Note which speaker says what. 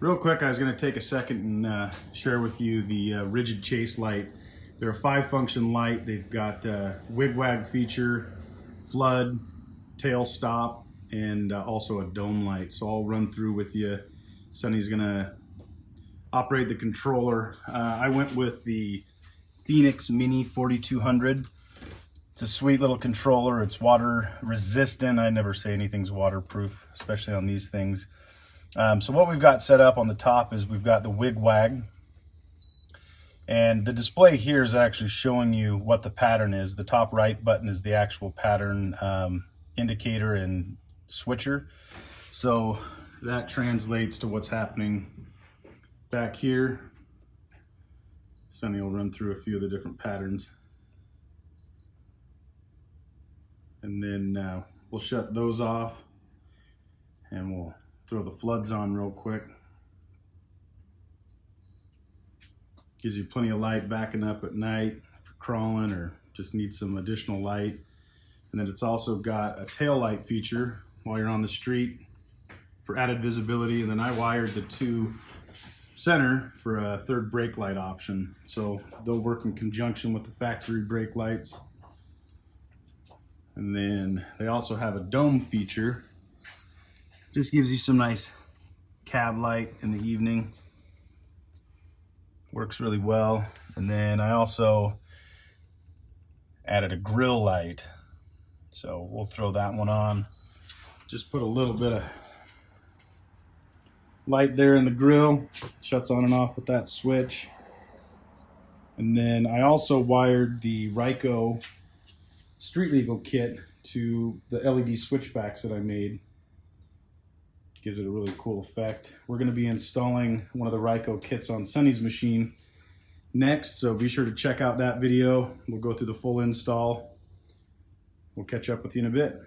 Speaker 1: Real quick, I was going to take a second and share with you the rigid chase light. They're a 5-function light. They've got wig-wag feature, flood, tail stop, and also a dome light. So I'll run through with you. Sonny's going to operate the controller. I went with the Feniex Mini 4200. It's a sweet little controller. It's water resistant. I never say anything's waterproof, especially on these things. So what we've got set up on the top is we've got the wig-wag. And the display here is actually showing you what the pattern is. The top right button is the actual pattern indicator and switcher. So that translates to what's happening back here. Sonny will run through a few of the different patterns. And then we'll shut those off and we'll throw the floods on real quick. Gives you plenty of light backing up at night if you're crawling or just need some additional light. And then it's also got a tail light feature while you're on the street for added visibility. And then I wired the two center for a third brake light option. So they'll work in conjunction with the factory brake lights. And then they also have a dome feature. Just gives you some nice cab light in the evening. Works really well. And then I also added a grill light. So we'll throw that one on. Just put a little bit of light there in the grill. Shuts on and off with that switch. And then I also wired the RYCO street legal kit to the LED switchbacks that I made. Gives it a really cool effect. We're going to be installing one of the RYCO kits on Sonny's machine next, so be sure to check out that video. We'll go through the full install. We'll catch up with you in a bit.